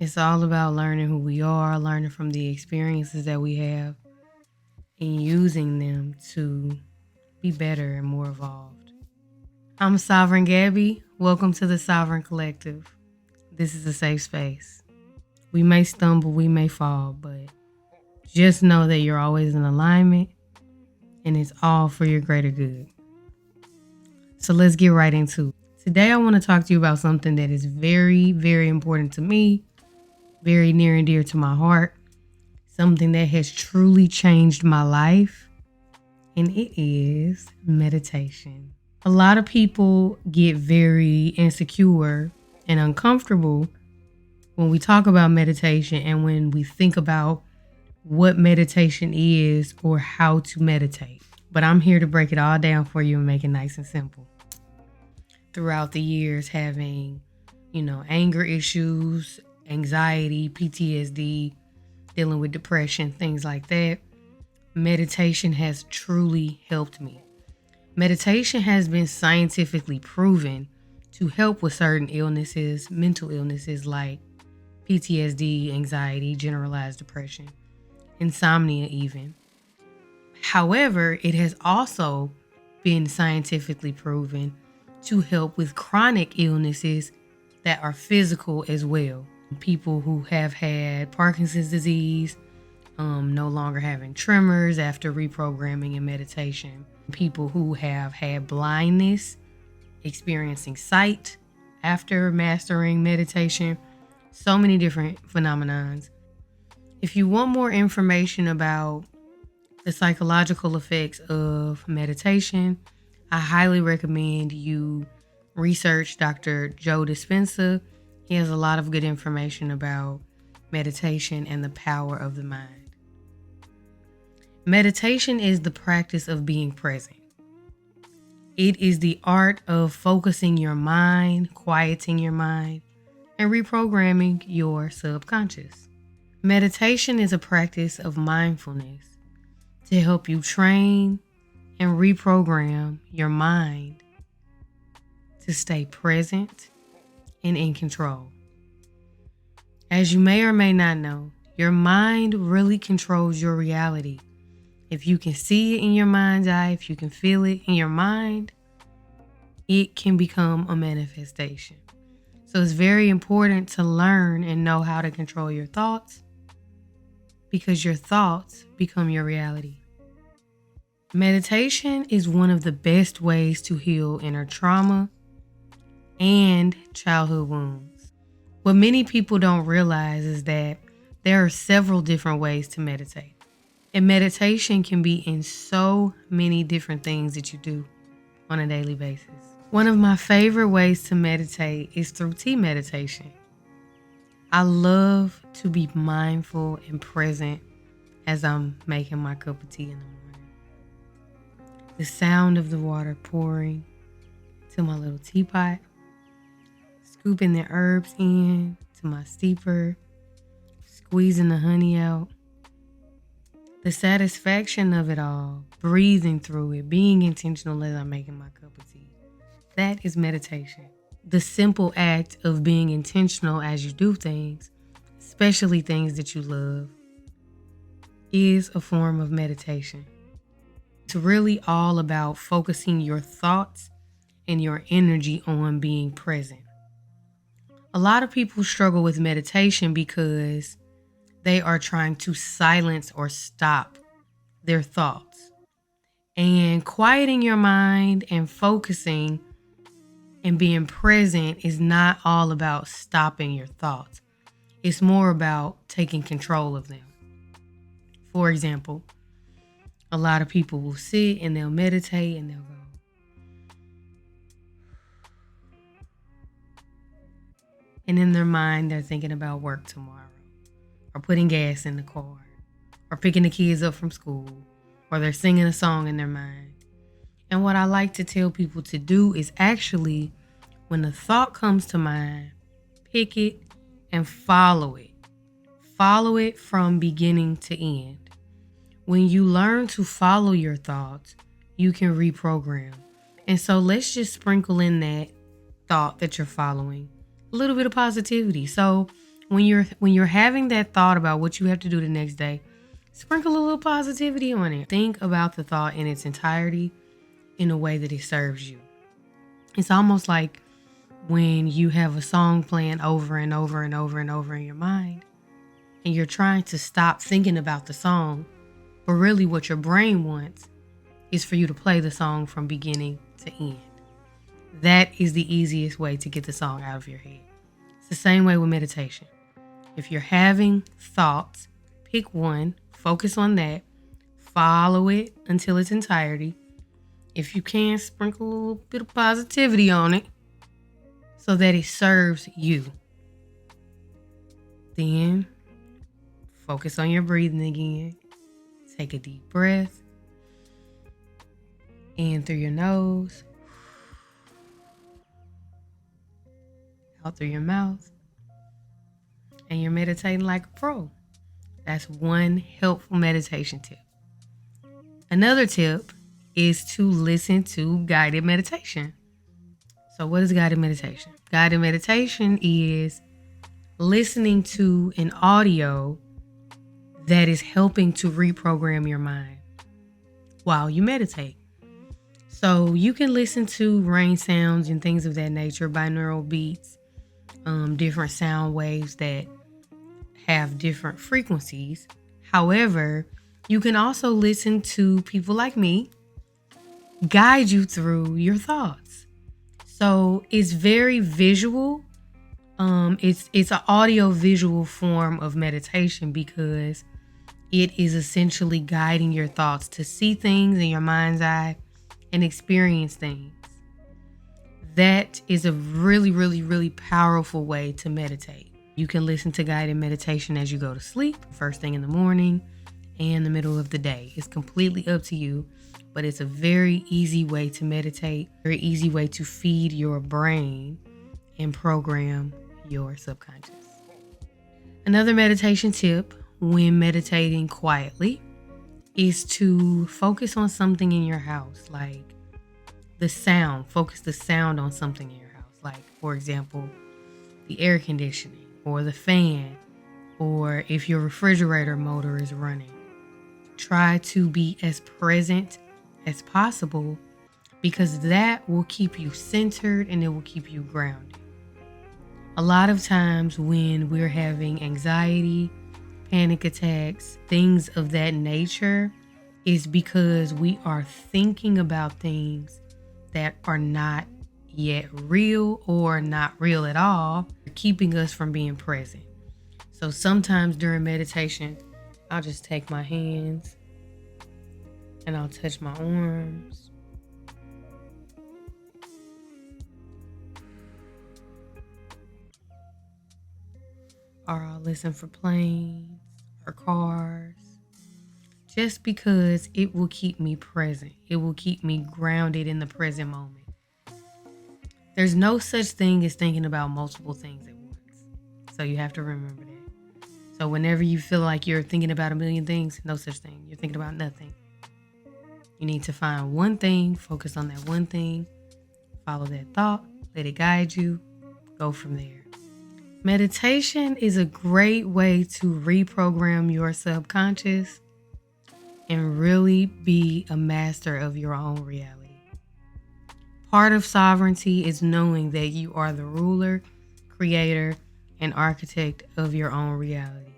It's all about learning who we are, learning from the experiences that we have, and using them to be better and more evolved. I'm Sovereign Gabby. Welcome to the Sovereign Collective. This is a safe space. We may stumble, we may fall, but just know that you're always in alignment and it's all for your greater good. So let's get right into it. Today, I want to talk to you about something that is very, very important to me, very near and dear to my heart, something that has truly changed my life, and it is meditation. A lot of people get very insecure and uncomfortable when we talk about meditation and when we think about what meditation is or how to meditate. But I'm here to break it all down for you and make it nice and simple. Throughout the years, having, anger issues, anxiety, PTSD, dealing with depression, things like that, meditation has truly helped me. Meditation has been scientifically proven to help with certain illnesses, mental illnesses like PTSD, anxiety, generalized depression, insomnia even. However, it has also been scientifically proven to help with chronic illnesses that are physical as well. People who have had Parkinson's disease, no longer having tremors after reprogramming and meditation. People who have had blindness, experiencing sight after mastering meditation. So many different phenomenons. If you want more information about the psychological effects of meditation, I highly recommend you research Dr. Joe Dispenza. He has a lot of good information about meditation and the power of the mind. Meditation is the practice of being present. It is the art of focusing your mind, quieting your mind, and reprogramming your subconscious. Meditation is a practice of mindfulness to help you train and reprogram your mind to stay present and in control. As you may or may not know, your mind really controls your reality. If you can see it in your mind's eye, if you can feel it in your mind, it can become a manifestation. So it's very important to learn and know how to control your thoughts, because your thoughts become your reality. Meditation is one of the best ways to heal inner trauma and childhood wounds. What many people don't realize is that there are several different ways to meditate. And meditation can be in so many different things that you do on a daily basis. One of my favorite ways to meditate is through tea meditation. I love to be mindful and present as I'm making my cup of tea in the morning. The sound of the water pouring to my little teapot, scooping the herbs in to my steeper, squeezing the honey out. The satisfaction of it all, breathing through it, being intentional as I'm making my cup of tea. That is meditation. The simple act of being intentional as you do things, especially things that you love, is a form of meditation. It's really all about focusing your thoughts and your energy on being present. A lot of people struggle with meditation because they are trying to silence or stop their thoughts. And quieting your mind and focusing and being present is not all about stopping your thoughts. It's more about taking control of them. For example, a lot of people will sit and they'll meditate and they'll go, and in their mind, they're thinking about work tomorrow, or putting gas in the car, or picking the kids up from school, or they're singing a song in their mind. And what I like to tell people to do is actually, when a thought comes to mind, pick it and follow it. Follow it from beginning to end. When you learn to follow your thoughts, you can reprogram. And so let's just sprinkle in that thought that you're following a little bit of positivity. So when you're having that thought about what you have to do the next day, sprinkle a little positivity on it. Think about the thought in its entirety in a way that it serves you. It's almost like when you have a song playing over and over and over and over in your mind, and you're trying to stop thinking about the song, but really what your brain wants is for you to play the song from beginning to end. That is the easiest way to get the song out of your head. It's the same way with meditation. If you're having thoughts, pick one, focus on that, follow it until its entirety. If you can, sprinkle a little bit of positivity on it so that it serves you. Then focus on your breathing again. Take a deep breath in through your nose, out through your mouth, and you're meditating like a pro. That's one helpful meditation tip. Another tip is to listen to guided meditation. So what is guided meditation? Guided meditation is listening to an audio that is helping to reprogram your mind while you meditate. So you can listen to rain sounds and things of that nature, binaural beats, different sound waves that have different frequencies. However, you can also listen to people like me guide you through your thoughts. So it's very visual. It's an audio visual form of meditation because it is essentially guiding your thoughts to see things in your mind's eye and experience things. That is a really, really, really powerful way to meditate. You can listen to guided meditation as you go to sleep, first thing in the morning, and the middle of the day. It's completely up to you, but it's a very easy way to meditate, very easy way to feed your brain and program your subconscious. Another meditation tip when meditating quietly is to focus on something in your house, like the sound. Focus the sound on something in your house, like, for example, the air conditioning or the fan, or if your refrigerator motor is running. Try to be as present as possible because that will keep you centered and it will keep you grounded. A lot of times when we're having anxiety, panic attacks, things of that nature, is because we are thinking about things that are not yet real or not real at all, keeping us from being present. So sometimes during meditation, I'll just take my hands and I'll touch my arms. Or I'll listen for planes or cars. Just because it will keep me present. It will keep me grounded in the present moment. There's no such thing as thinking about multiple things at once. So you have to remember that. So whenever you feel like you're thinking about a million things, no such thing. You're thinking about nothing. You need to find one thing, focus on that one thing, follow that thought, let it guide you, go from there. Meditation is a great way to reprogram your subconscious and really be a master of your own reality. Part of sovereignty is knowing that you are the ruler, creator, and architect of your own reality.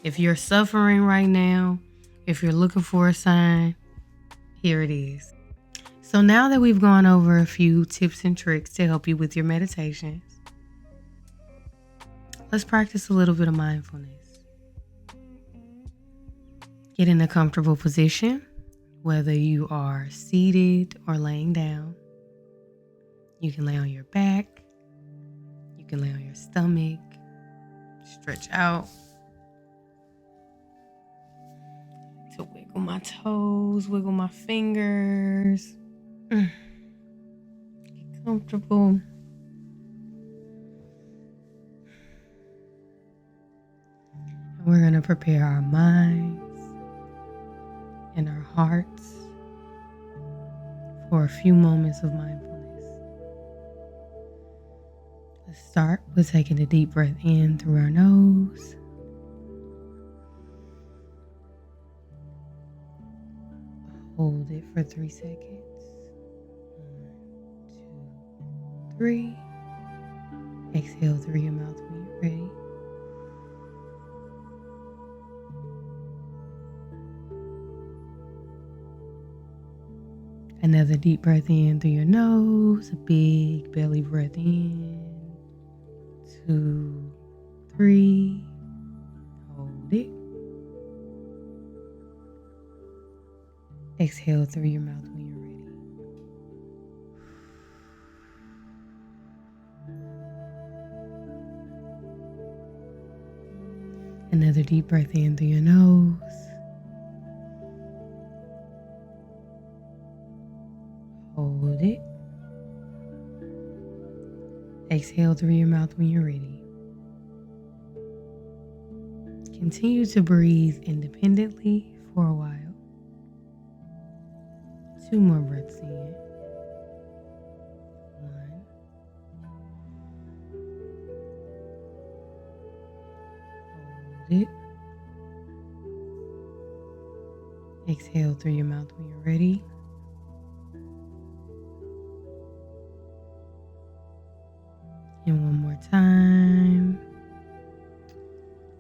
If you're suffering right now, if you're looking for a sign, here it is. So now that we've gone over a few tips and tricks to help you with your meditations, let's practice a little bit of mindfulness. Get in a comfortable position, whether you are seated or laying down. You can lay on your back. You can lay on your stomach. Stretch out. To wiggle my toes, wiggle my fingers. Get comfortable. And we're going to prepare our minds and our hearts for a few moments of mindfulness. start with taking a deep breath in through our nose. Hold it for 3 seconds. 1, 2, 3. Exhale through your mouth when you're ready. Another deep breath in through your nose. A big belly breath in. 2, 3. Hold it. Exhale through your mouth when you're ready. Another deep breath in through your nose. Hold it. Exhale through your mouth when you're ready. Continue to breathe independently for a while. 2 more breaths in. 1. Hold it. Exhale through your mouth when you're ready. And one more time.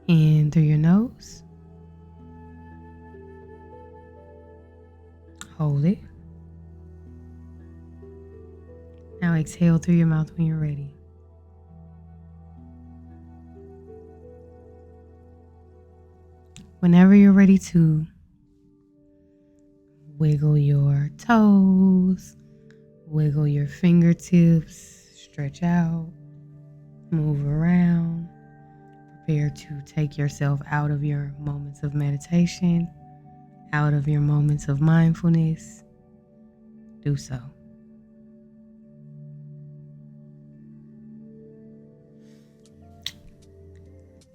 In through your nose. Hold it. Now exhale through your mouth when you're ready. Whenever you're ready to, wiggle your toes, wiggle your fingertips, stretch out, move around. Prepare to take yourself out of your moments of meditation, out of your moments of mindfulness. Do so.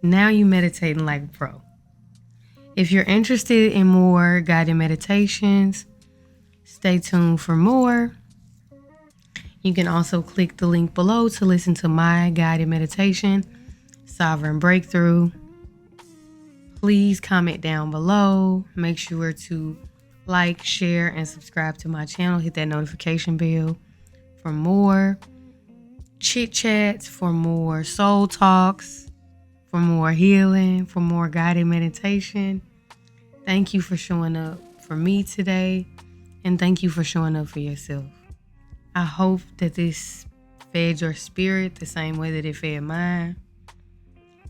Now you meditating like a pro. If you're interested in more guided meditations, stay tuned for more. You can also click the link below to listen to my guided meditation, Sovereign Breakthrough. Please comment down below. Make sure to like, share, and subscribe to my channel. Hit that notification bell for more chit chats, for more soul talks, for more healing, for more guided meditation. Thank you for showing up for me today, and thank you for showing up for yourself. I hope that this fed your spirit the same way that it fed mine.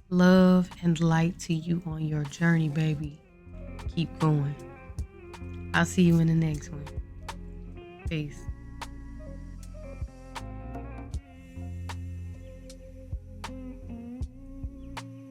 Love and light to you on your journey, baby. Keep going. I'll see you in the next one. Peace.